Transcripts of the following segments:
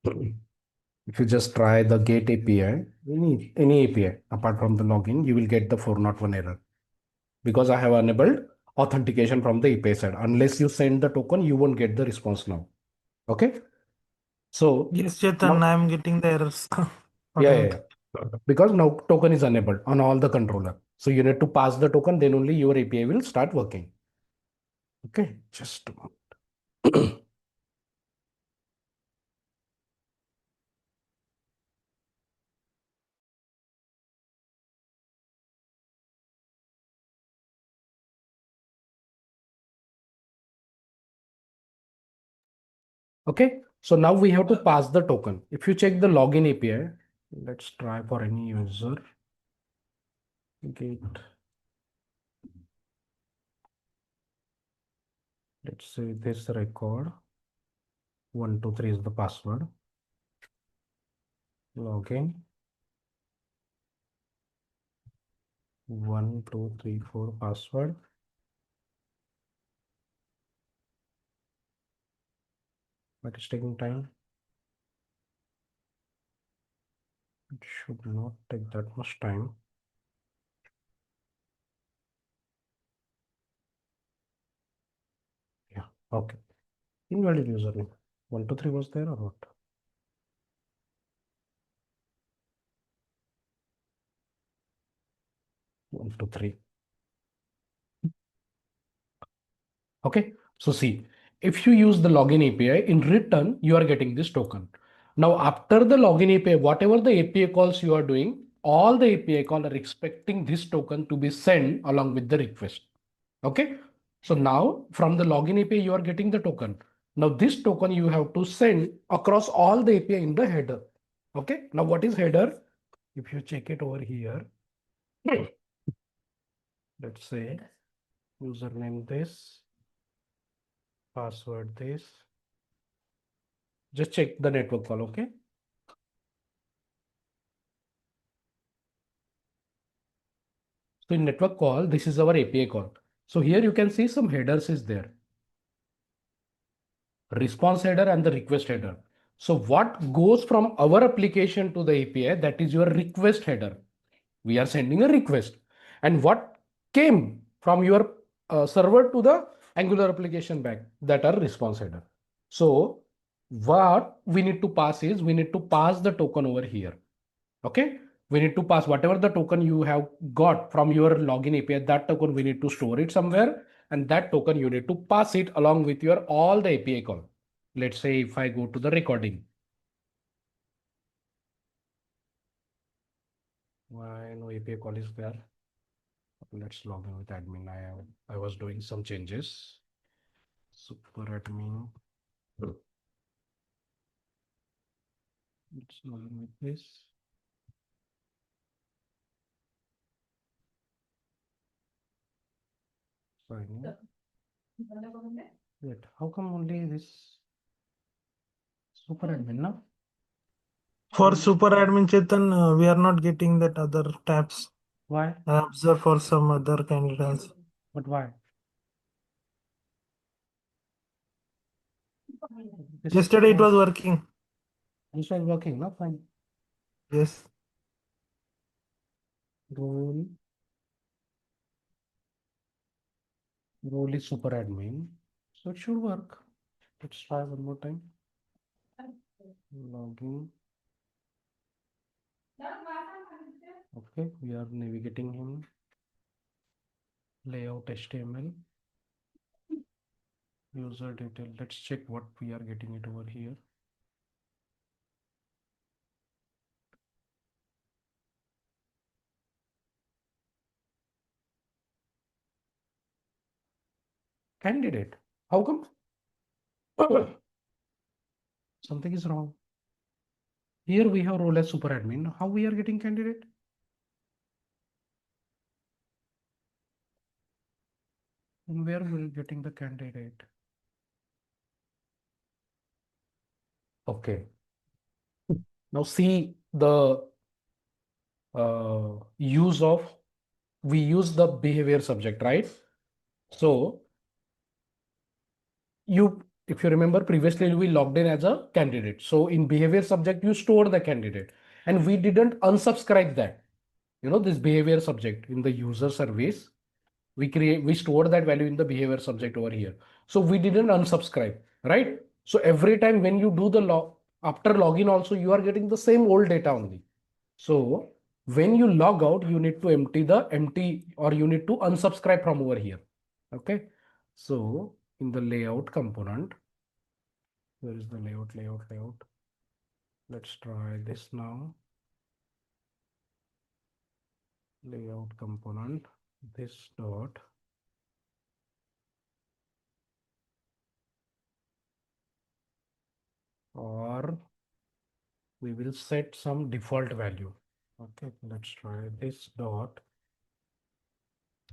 If you just try the GET API, any API apart from the login, you will get the 401 error because I have enabled authentication from the API side. Unless you send the token, you won't get the response now. Okay. So Yes, Chetan, now, I am getting the errors. yeah, yeah, Automate. yeah. Because now token is enabled on all the controller. So you need to pass the token, then only your API will start working. Okay, just a moment. Okay, so now we have to pass the token. If you check the login API, let's try for any user. Get, let's say this record 123 is the password. Login 1234 password. But it's taking time. It should not take that much time. Yeah, okay. Invalid username. 123 was there or not? 123. Okay, so see, if you use the login API, in return, you are getting this token. Now, after the login API, whatever the API calls you are doing, all the API call are expecting this token to be sent along with the request. Okay, so now from the login API, you are getting the token. Now, this token you have to send across all the API in the header. Okay, now what is header? If you check it over here, let's say username this, password this. Just check the network call, okay? So in network call, this is our API call. So here you can see some headers is there. Response header and the request header. So what goes from our application to the API, that is your request header. We are sending a request. And what came from your server to the Angular application back, that are response header. So what we need to pass is, we need to pass the token over here. Okay, we need to pass whatever the token you have got from your login API. That token we need to store it somewhere, and that token you need to pass it along with your all the API call. Let's say if I go to the recording, why no API call is there? Let's log in with admin. I was doing some changes. Super admin. Let's log in with this. Sign in. Wait, how come only this super admin now? For super admin Chetan, we are not getting that other tabs. Why? I observe for some other candidates. But why? This Yesterday it was was working. this was working, no? Fine. Yes. Role role is super admin, so it should work. Let's try one more time. Login. Okay, we are navigating him. Layout HTML. User detail. Let's check what we are getting it over here. Candidate. How come? Something is wrong. Here we have role as super admin. How we are getting candidate? And where we are getting the candidate? Okay. Now see the use of, we use the behavior subject, right? So you if you remember previously we logged in as a candidate. So in behavior subject, you store the candidate and we didn't unsubscribe that. This behavior subject in the user service, we store that value in the behavior subject over here. So we didn't unsubscribe, right? So every time when you do the log, after login also, you are getting the same old data only. So when you log out, you need to empty or you need to unsubscribe from over here. Okay. So in the layout component, where is the layout? Let's try this now. Layout component, this dot, or we will set some default value. Okay, let's try this dot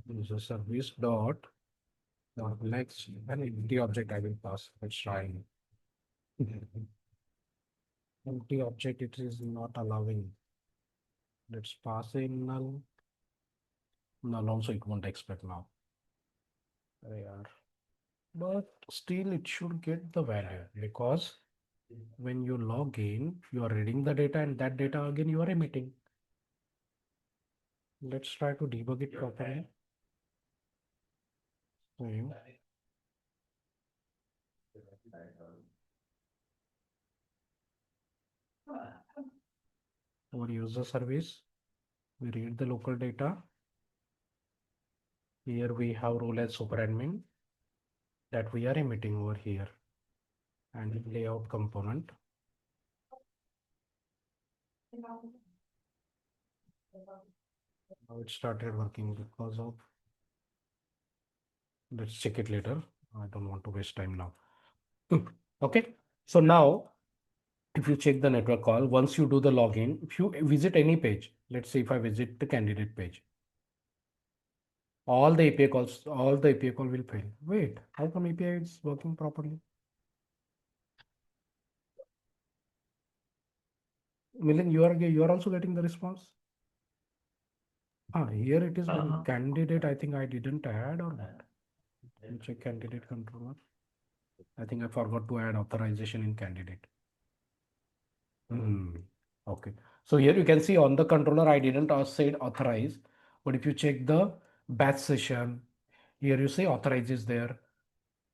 user service dot next an empty object I will pass. Let's try. Empty object it is not allowing. Let's pass in null. Null also it won't expect now. Yeah. But still it should get the value because when you log in, you are reading the data and that data again you are emitting. Let's try to debug it properly. Save. Our user service, we read the local data. Here we have role as superadmin that we are emitting over here, and layout component. Now it started working because of, let's check it later. I don't want to waste time now. Okay, so now if you check the network call, once you do the login, if you visit any page, let's say if I visit the candidate page, all the API calls will fail. Wait, how come API is working properly? Milind, you are also getting the response. Here it is candidate. I think I didn't add or what? Let me check candidate controller. I think I forgot to add authorization in candidate. Okay. So here you can see on the controller, I didn't say authorize, but if you check the batch session, here you say authorize is there.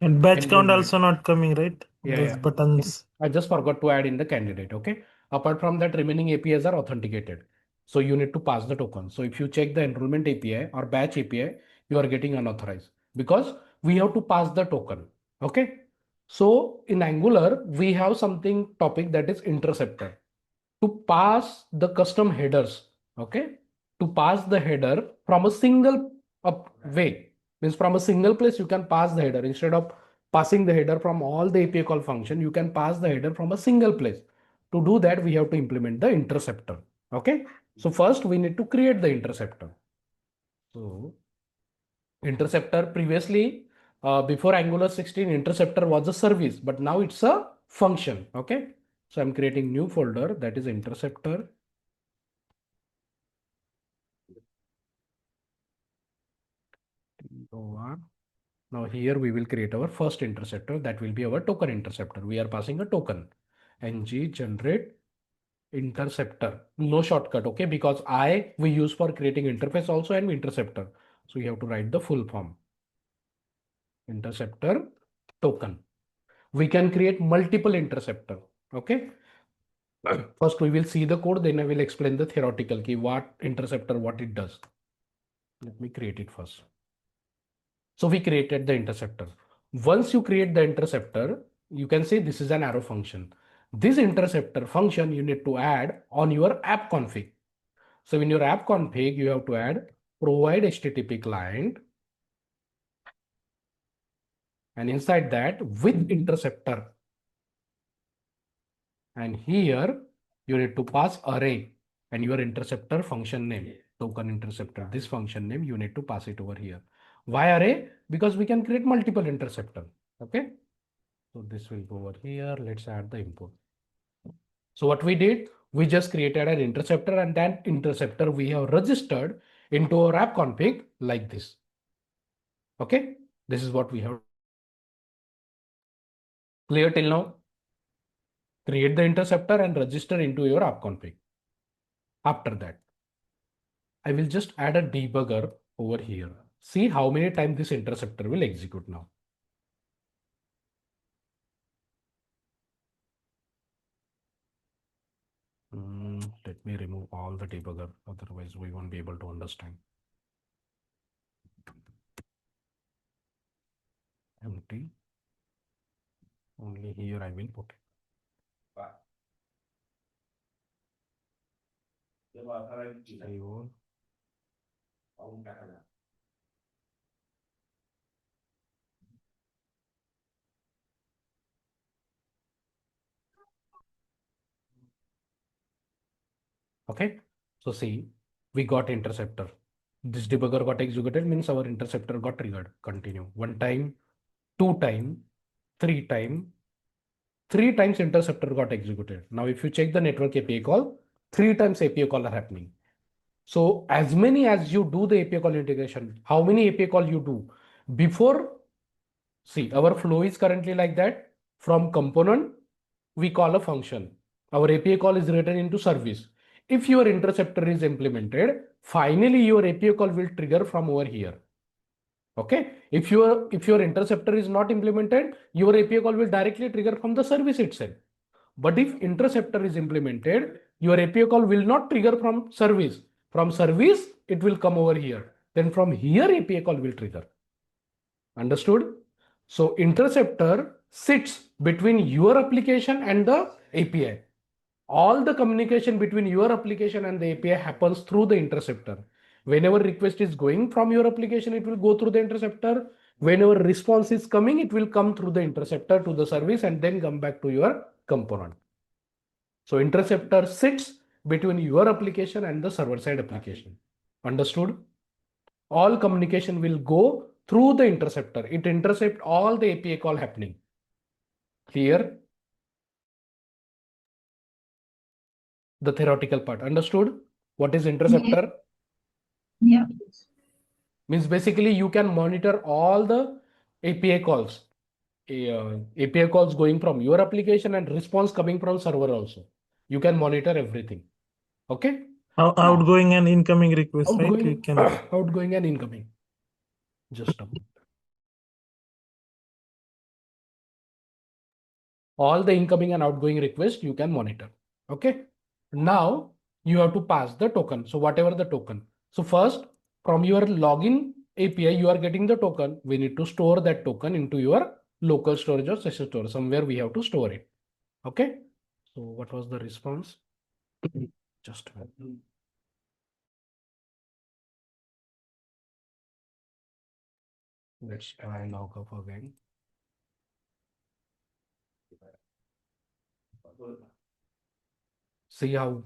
And batch count Enrollment. also not coming, right? Yeah, Those yeah. buttons. I just forgot to add in the candidate. Okay. Apart from that, remaining APIs are authenticated. So you need to pass the token. So if you check the enrollment API or batch API, you are getting unauthorized because we have to pass the token. Okay. So in Angular, we have something topic that is interceptor to pass the custom headers. Okay. To pass the header from a single way, means from a single place, you can pass the header instead of passing the header from all the API call function, you can pass the header from a single place. To do that, we have to implement the interceptor. Okay. So first we need to create the interceptor. So interceptor previously, before Angular 16, interceptor was a service, but now it's a function. Okay. So I'm creating new folder that is interceptor. Now here we will create our first interceptor. That will be our token interceptor. We are passing a token. Ng generate interceptor. No shortcut, okay? Because we use for creating interface also and interceptor. So you have to write the full form. Interceptor token. We can create multiple interceptor. Okay. First we will see the code, then I will explain the theoretical key, what interceptor, what it does. Let me create it first. So we created the interceptor. Once you create the interceptor, you can say this is an arrow function. This interceptor function you need to add on your app config. So in your app config, you have to add provide HTTP client. And inside that with interceptor. And here you need to pass array and your interceptor function name, token interceptor. This function name, you need to pass it over here. Why array? Because we can create multiple interceptor. Okay. So this will go over here. Let's add the input. So what we did, we just created an interceptor and that interceptor we have registered into our app config like this. Okay. This is what we have Clear till now? Create the interceptor and register into your app config. After that, I will just add a debugger over here. See how many times this interceptor will execute now. Let me remove all the debugger, otherwise we won't be able to understand. Empty. Only here I will put it. Save all. Okay. So see, we got interceptor. This debugger got executed means our interceptor got triggered. Continue. One time, two time, three time, three times interceptor got executed. Now, if you check the network API call, three times API call are happening. So as many as you do the API call integration, how many API call you do before? See, our flow is currently like that. From component, we call a function. Our API call is written into service. If your interceptor is implemented, finally your API call will trigger from over here. Okay. If your interceptor is not implemented, your API call will directly trigger from the service itself. But if interceptor is implemented, your API call will not trigger from service. From service, it will come over here. Then from here, API call will trigger. Understood? So interceptor sits between your application and the API. All the communication between your application and the API happens through the interceptor. Whenever request is going from your application, it will go through the interceptor. Whenever response is coming, it will come through the interceptor to the service and then come back to your component. So interceptor sits between your application and the server side application. Understood? All communication will go through the interceptor. It intercepts all the API call happening. Clear? The theoretical part. Understood? What is interceptor? Yeah. Means basically you can monitor all the API calls. API calls going from your application and response coming from server also. You can monitor everything. Okay? Now, Outgoing and incoming request, right? You outgoing, can. outgoing and incoming. Just a moment. All the incoming and outgoing requests you can monitor. Okay. Now you have to pass the token. So whatever the token. So first from your login API, you are getting the token. We need to store that token into your local storage or session store. Somewhere we have to store it. Okay. So what was the response? Just a minute. Let's try log up again. See how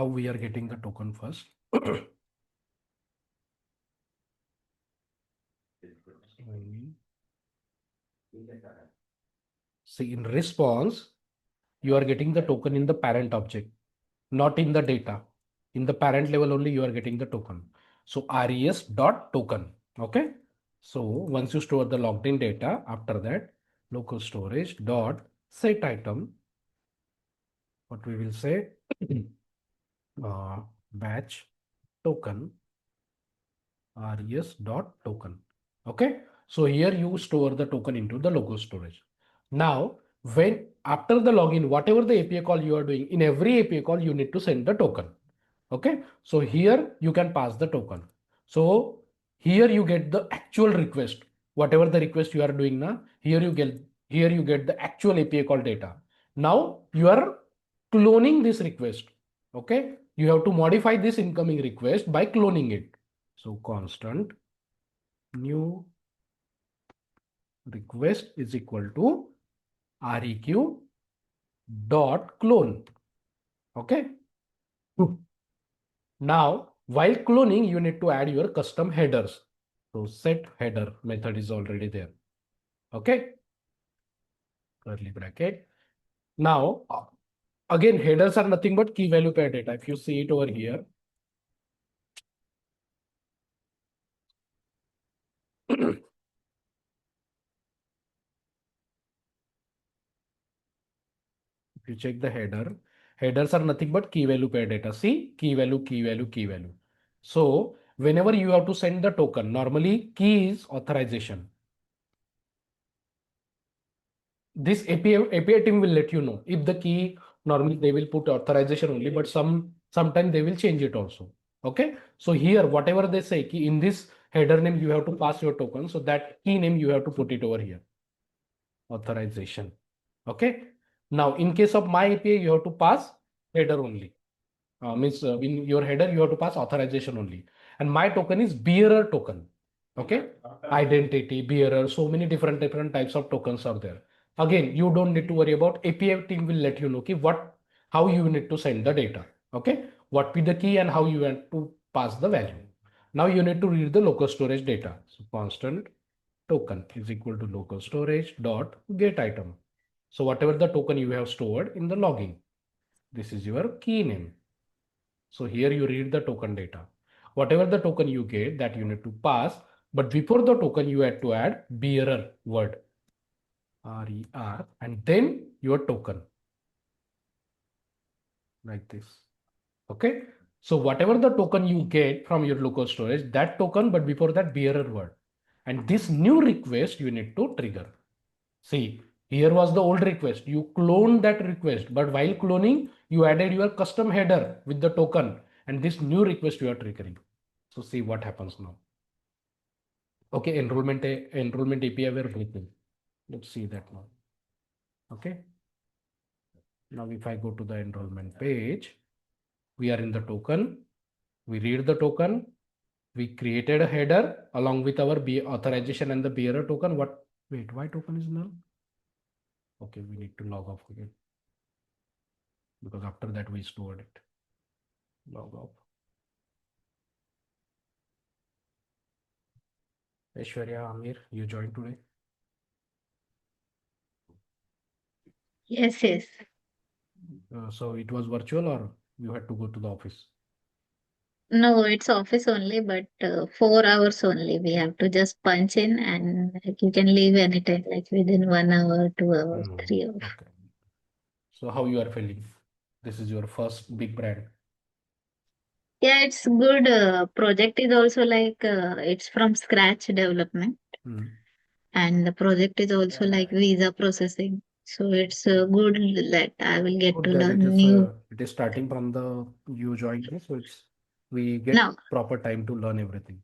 we are getting the token first. See, in response, you are getting the token in the parent object, not in the data. In the parent level only you are getting the token. So res dot token. Okay. So once you store the logged in data, after that local storage dot set item, what we will say, batch token res dot token. Okay. So here you store the token into the local storage. Now, when after the login, whatever the API call you are doing, in every API call, you need to send the token. Okay. So here you can pass the token. So here you get the actual request. Whatever the request you are doing now, here you get the actual API call data. Now you are cloning this request. Okay. You have to modify this incoming request by cloning it. So constant new request is equal to req dot clone. Okay. Now, while cloning, you need to add your custom headers. So set header method is already there. Okay. Curly bracket. Now, again, headers are nothing but key value pair data. If you see it over here, If you check the header, headers are nothing but key value pair data. See, key value, key value, key value. So whenever you have to send the token, normally key is authorization. This API team will let you know if the key, normally they will put authorization only, but sometimes they will change it also. Okay. So here, whatever they say, key in this header name, you have to pass your token. So that key name, you have to put it over here. Authorization. Okay. Now, in case of my API, you have to pass header only. Means in your header, you have to pass authorization only. And my token is bearer token. Okay. Identity, bearer, so many different types of tokens are there. Again, you don't need to worry about API team will let you know okay, how you need to send the data. Okay. What be the key and how you want to pass the value. Now you need to read the local storage data. So constant token is equal to local storage dot get item. So whatever the token you have stored in the logging, this is your key name. So here you read the token data. Whatever the token you get that you need to pass, but before the token you had to add bearer word, RER, and then your token like this. Okay. So whatever the token you get from your local storage, that token, but before that bearer word. And this new request you need to trigger. See, here was the old request. You cloned that request, but while cloning, you added your custom header with the token and this new request you are triggering. So see what happens now. Okay, enrollment API were written. Let's see that now. Okay. Now if I go to the enrollment page, we are in the token. We read the token. We created a header along with our authorization and the bearer token. Wait, why token is null? Okay, we need to log off again because after that we stored it. Log off. Aishwarya, Amir, you joined today? Yes, yes. So it was virtual or you had to go to the office? No, it's office only, but 4 hours only. We have to just punch in and like you can leave anytime, like within 1 hour, 2 hours, 3 hours. Okay. So how you are feeling? This is your first big brand. Yeah, it's good. Project is also like it's from scratch development, Hmm. and the project is also like visa processing. So it's good that I will get Good to that learn new. it is starting from the you joined, so it's we get Now, proper time to learn everything.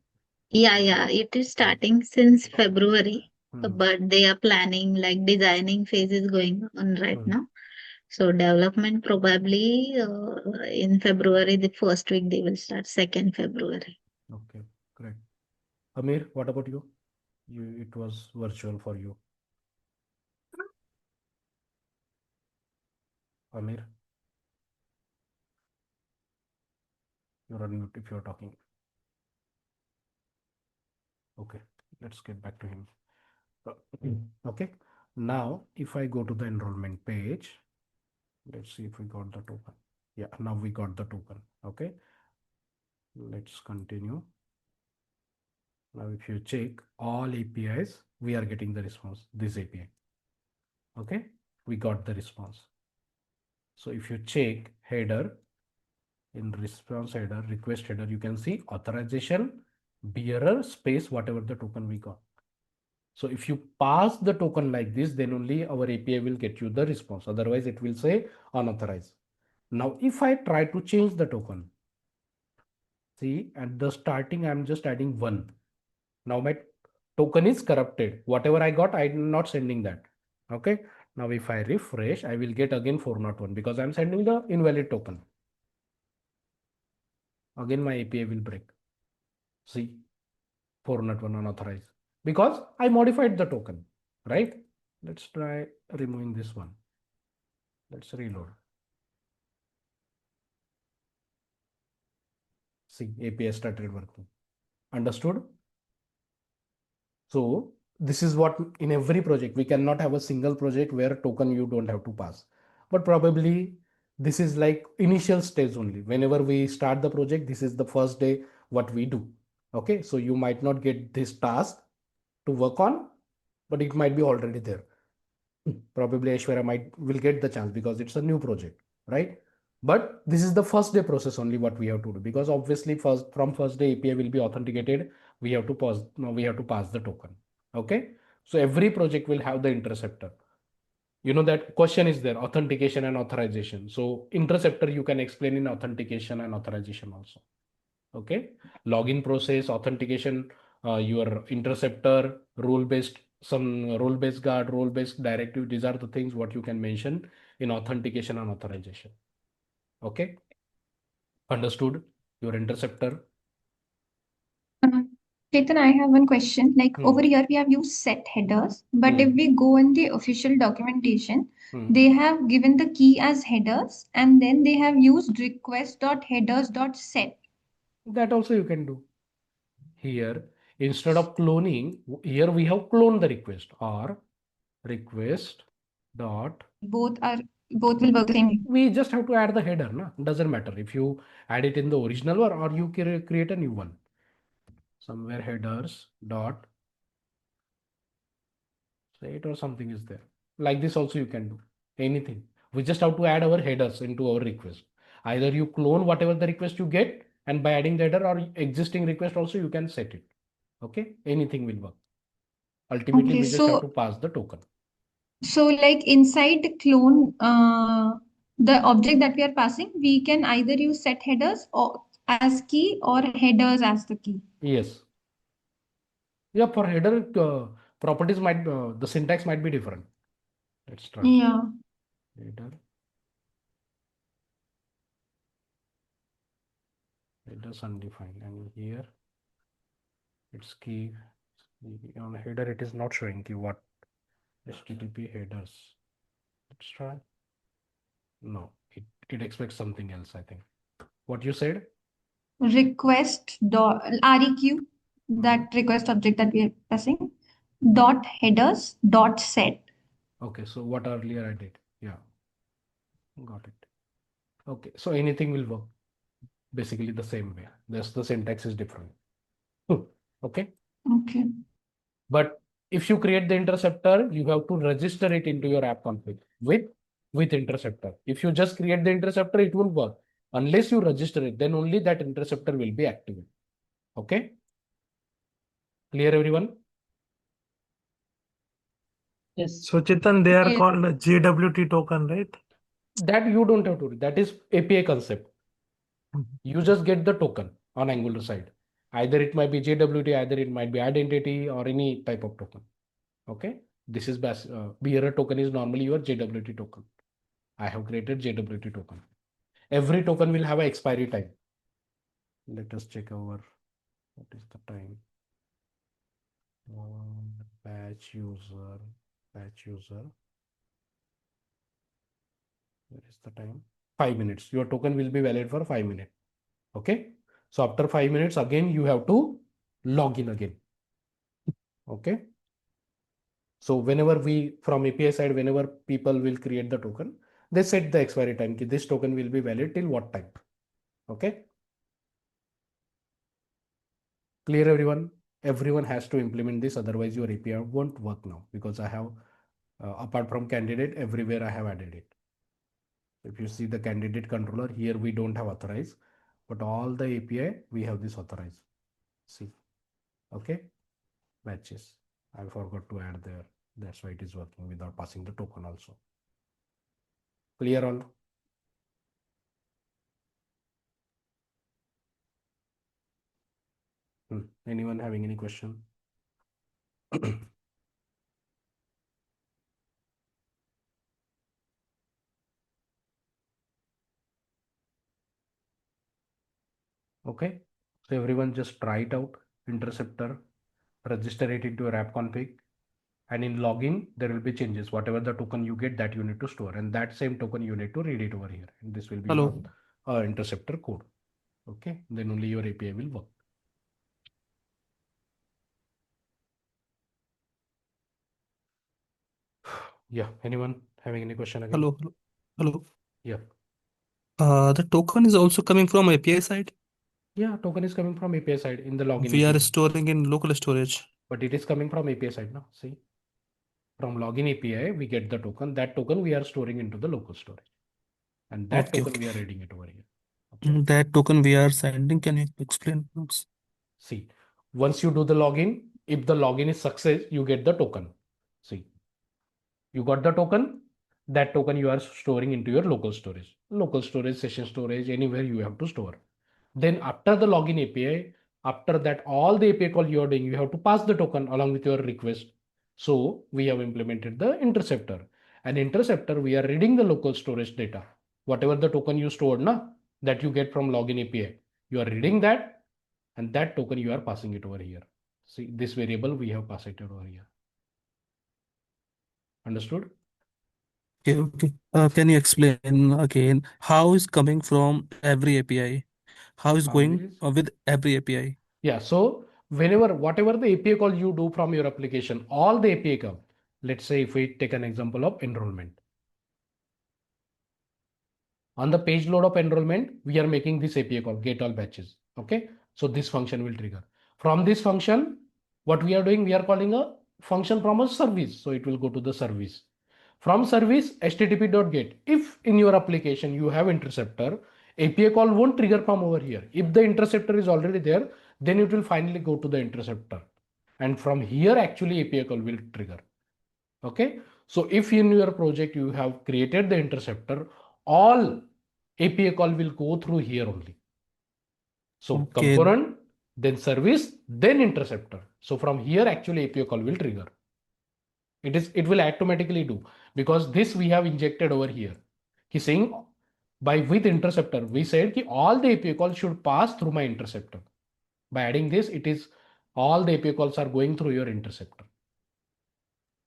yeah, it is starting since February, Hmm. but they are planning like designing phase is going on right Hmm. now. So development probably in February, the first week they will start, 2nd February. Okay, great. Amir, what about you? It was virtual for you. Amir, you're on mute if you're talking. Okay, let's get back to him. Okay, now if I go to the enrollment page, let's see if we got the token. Yeah, now we got the token. Okay, let's continue. Now, if you check all APIs, we are getting the response, this API. Okay, we got the response. So if you check header, in response header, request header, you can see authorization, bearer, space, whatever the token we got. So if you pass the token like this, then only our API will get you the response. Otherwise, it will say unauthorized. Now, if I try to change the token, see at the starting, I'm just adding one. Now my token is corrupted. Whatever I got, I'm not sending that. Okay. Now if I refresh, I will get again 401 because I'm sending the invalid token. Again, my API will break. See, 401 unauthorized because I modified the token, right? Let's try removing this one. Let's reload. See, API started working. Understood? So this is what in every project, we cannot have a single project where token you don't have to pass. But probably this is like initial stage only. Whenever we start the project, this is the first day what we do. Okay, so you might not get this task to work on, but it might be already there. Probably Aishwarya will get the chance because it's a new project, right? But this is the first day process only what we have to do, because obviously first day API will be authenticated. We have to pause. No, we have to pass the token. Okay. So every project will have the interceptor. You know that question is there, authentication and authorization. So interceptor you can explain in authentication and authorization also. Okay. Login process, authentication, your interceptor, role-based, some role-based guard, role-based directive. These are the things what you can mention in authentication and authorization. Okay. Understood your interceptor. Uh, Chetan, I have one question. Like Hmm. over here, we have used set headers, but if Hmm. we go in the official documentation, Hmm. they have given the key as headers, and then they have used request.headers.set. That also you can do. Here, instead of cloning, here we have cloned the request, or request dot. Both will work the same way. We just have to add the header, no? Doesn't matter if you add it in the original one or you create a new one. Somewhere headers dot set or something is there. Like this also you can do anything. We just have to add our headers into our request. Either you clone whatever the request you get, and by adding the header or existing request also you can set it. Okay, anything will work. Ultimately, Okay, we just have to so pass the token. like inside the clone, the object that we are passing, we can either use set headers or as key or headers as the key. Yes. Yeah, for header properties might the syntax might be different. Let's try. Yeah. Header. Headers undefined, and here it's key. On header it is not showing key. What? HTTP headers. Let's try. No, it expects something else, I think. What you said? Request dot req, that request object that we are passing, dot headers dot set. Okay, so what earlier I did. Yeah, got it. Okay, so anything will work. Basically the same way. Just the syntax is different. Okay. Okay. But if you create the interceptor, you have to register it into your app config with interceptor. If you just create the interceptor, it won't work. Unless you register it, then only that interceptor will be active. Okay. Clear, everyone? Yes. So Chetan, they are Yes. called JWT token, right? That you don't have to do. That is API concept. You just get the token on Angular side. Either it might be JWT, either it might be identity or any type of token. Okay. This is bearer token is normally your JWT token. I have created JWT token. Every token will have an expiry time. Let us check our, what is the time? Batch user, batch user. Where is the time? 5 minutes. Your token will be valid for 5 minutes. Okay. So after 5 minutes, again, you have to log in again. Okay. So whenever from API side, whenever people will create the token, they set the expiry time. This token will be valid till what time? Okay. Clear, everyone? Everyone has to implement this. Otherwise your API won't work now, because I have, apart from candidate, everywhere I have added it. If you see the candidate controller here, we don't have authorize, but all the API, we have this authorize. See, okay, matches. I forgot to add there. That's why it is working without passing the token also. Clear all? Anyone having any question? Okay, so everyone just try it out. Interceptor, register it into your app config, and in login there will be changes. Whatever the token you get, that you need to store, and that same token you need to read it over here, and this will be your interceptor code. Okay, then only your API will work. Yeah, anyone having any question again? Hello. Yeah. The token is also coming from API side. Yeah, token is coming from API side in the login We are API. storing in local storage. But it is coming from API side now. See, From login API, we get the token. That token we are storing into the local storage. And that Okay, token okay. we are reading it over here. Okay. That token we are sending, can you explain, please? See, once you do the login, if the login is success, you get the token. See, you got the token. That token you are storing into your local storage, session storage, anywhere you have to store. Then after the login API, after that, all the API call you are doing, you have to pass the token along with your request. So we have implemented the interceptor. And interceptor, we are reading the local storage data. Whatever the token you stored, that you get from login API, you are reading that, and that token you are passing it over here. See, this variable we have passed it over here. Understood? Okay, okay. Can you explain again how is coming from every API? How is How going is? with every API? Yeah, so whatever the API call you do from your application, all the API call, let's say if we take an example of enrollment. On the page load of enrollment, we are making this API call, get all batches. Okay, so this function will trigger. From this function, what we are doing, we are calling a function from a service. So it will go to the service. From service, http.get. If in your application you have interceptor, API call won't trigger from over here. If the interceptor is already there, then it will finally go to the interceptor. And from here, actually API call will trigger. Okay. So if in your project you have created the interceptor, all API call will go through here only. So Okay, component, then service, then interceptor. So from here, actually API call will trigger. It will automatically do, because this we have injected over here. He's saying with interceptor, we said ki all the API calls should pass through my interceptor. By adding this, it is all the API calls are going through your interceptor.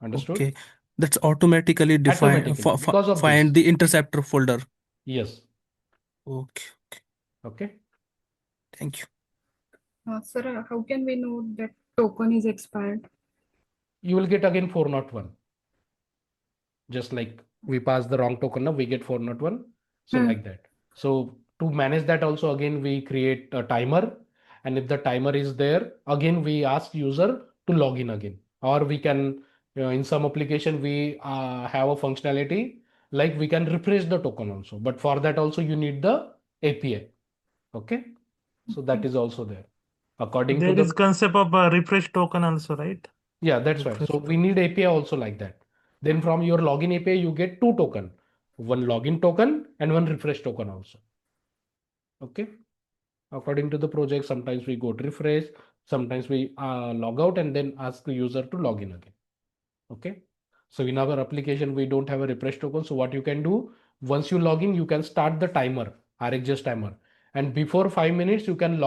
Understood? okay. That's automatically Automatically, because of this. find the interceptor folder. Yes. Okay, okay. Okay. Thank you. Sir, how can we know that token is expired? You will get again 401. Just like we pass the wrong token, now we get 401. So like that. So to manage that also, again, we create a timer. And if the timer is there, again, we ask user to log in again. Or we can, in some application, we have a functionality like we can refresh the token also. But for that also, you need the API. Okay. So that is also there. According to There the is concept of a refresh token also, right? Yeah, that's right. Refresh So we need API also like that. Then from your login API, you get two token, one login token and one refresh token also. Okay. According to the project, sometimes we go to refresh, sometimes we log out and then ask the user to log in again. Okay. So in our application, we don't have a refresh token. So what you can do, once you log in, you can start the timer, RxJS timer. And before 5 minutes, you can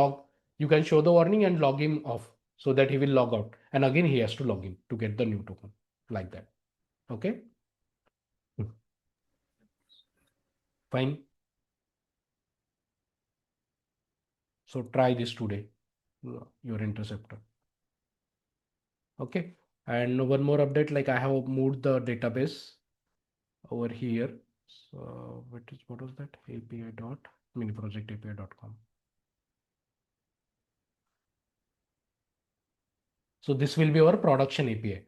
show the warning and log him off so that he will log out. And again, he has to log in to get the new token like that. Okay. Fine. So try this today, your interceptor. Okay. And one more update, like I have moved the database over here. So what was that? API dot miniproject API.com. So this will be our production API.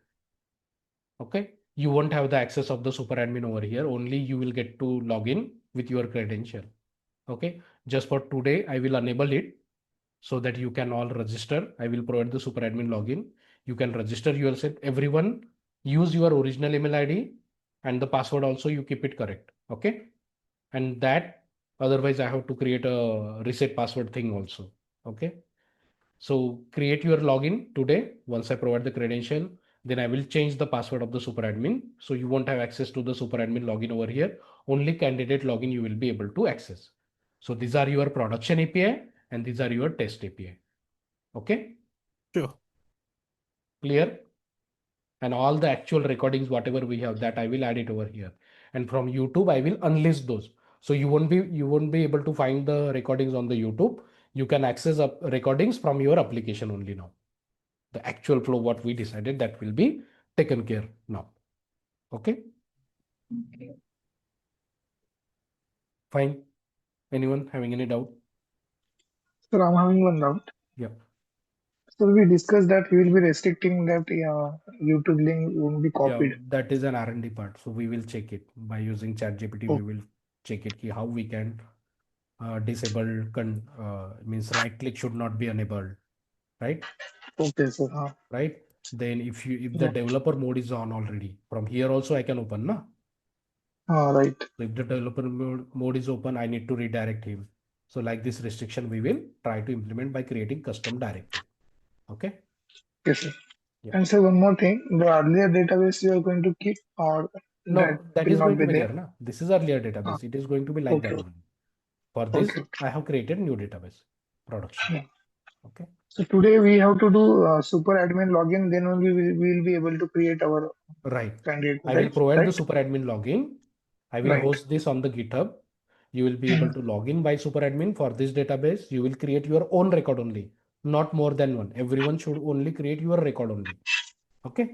Okay. You won't have the access of the super admin over here. Only you will get to log in with your credential. Okay. Just for today, I will enable it so that you can all register. I will provide the super admin login. You can register yourself. Everyone use your original email ID and the password also you keep it correct. Okay. And that otherwise I have to create a reset password thing also. Okay. So create your login today. Once I provide the credential, then I will change the password of the super admin. So you won't have access to the super admin login over here. Only candidate login you will be able to access. So these are your production API and these are your test API. Okay. Sure. Clear? And all the actual recordings, whatever we have, that I will add it over here. And from YouTube, I will unlist those. So you won't be able to find the recordings on the YouTube. You can access recordings from your application only now. The actual flow, what we decided, that will be taken care now. Okay. Okay. Fine. Anyone having any doubt? Sir, I'm having one doubt. Yeah. So we discussed that we will be restricting that YouTube link won't be Yeah, copied. that is an R&D part. So we will check it by using ChatGPT. Oh. We will check it how we can disable means right click should not be enabled, right? Okay, sir. Right. Then if the Yeah. developer mode is on already, from here also I can open, na? Right. So if the developer mode is open, I need to redirect him. So like this restriction we will try to implement by creating custom directive. Okay. Yes, sir. Yeah. And so one more thing, the earlier database you are going to keep, or No, that will is not going to be be there? there, na? This is earlier database. It is going to be like that Okay. only. For this, Okay. I have created new database production. Yeah. Okay. So today we have to do super admin login, then only we will be able to create our Right. candidate. I will Right? provide the Right? super admin login. I will Right. host this on the GitHub. You will be able to log in by super admin for this database. You will create your own record only, not more than one. Everyone should only create your record only. Okay.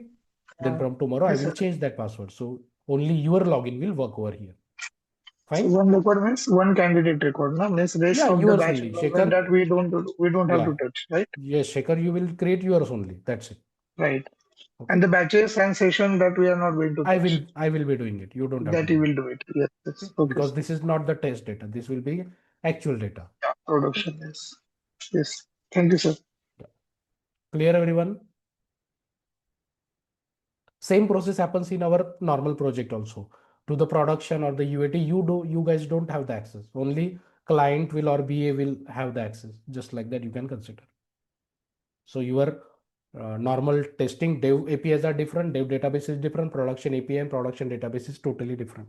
Then from tomorrow, I Yes, will sir. change that password. So only your login will work over here. So Fine. one record means one candidate record, no? Means rest Yeah, of the yours batch only. enrollment Shekhar. that we don't have Yeah. to touch, right? Yes, Shekhar, you will create yours only. That's it. Right. Okay. And the batches and session that we are not going to touch. I will be doing it. You don't have That to you do will it. do it. Yes. Okay. Yes. Okay. Because Sir. this is not the test data. This will be actual data. Yeah, production. Yes. Yes. Thank you, sir. Yeah. Clear, everyone? Same process happens in our normal project also. To the production or the UAT, you guys don't have the access. Only client will or BA will have the access. Just like that, you can consider. So your normal testing dev APIs are different, dev database is different, production API and production database is totally different.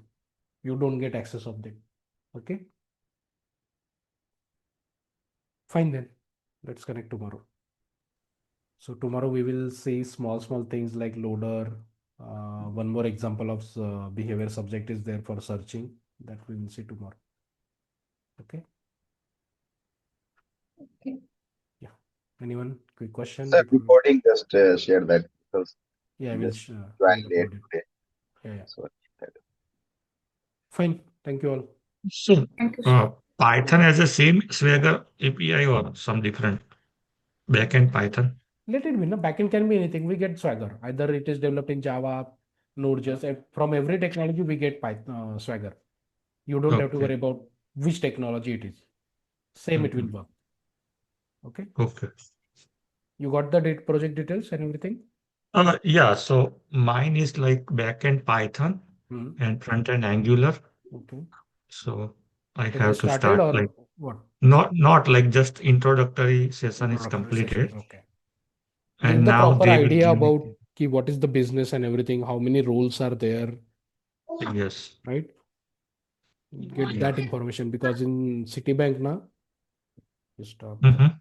You don't get access of them. Okay. Fine then. Let's connect tomorrow. So tomorrow we will see small things like loader. One more example of behavior subject is there for searching that we will see tomorrow. Okay. Okay. Yeah. Anyone? Quick question? Sir, recording, just share that because Yeah, I will just join joined late upload it. today. Yeah. So Fine. Thank you all. So, Thank you, sir. Python has the same Swagger API or some different backend Python? Let it be. No, backend can be anything. We get Swagger. Either it is developed in Java, Node.js. From every technology, we get Python, Swagger. You don't have to Okay. worry about which technology it is. Same, it will work. Okay. Okay. You got the project details and everything? Yeah, so mine is like backend Python and front-end Angular. Okay. So I So have just to started start or like what? not like just introductory session is Introductory session. completed. Okay. And Get the now proper they will idea give me, about what is the business and everything, how many roles are there, yes. right? Get that information because in Citibank now, you stop. Mhm.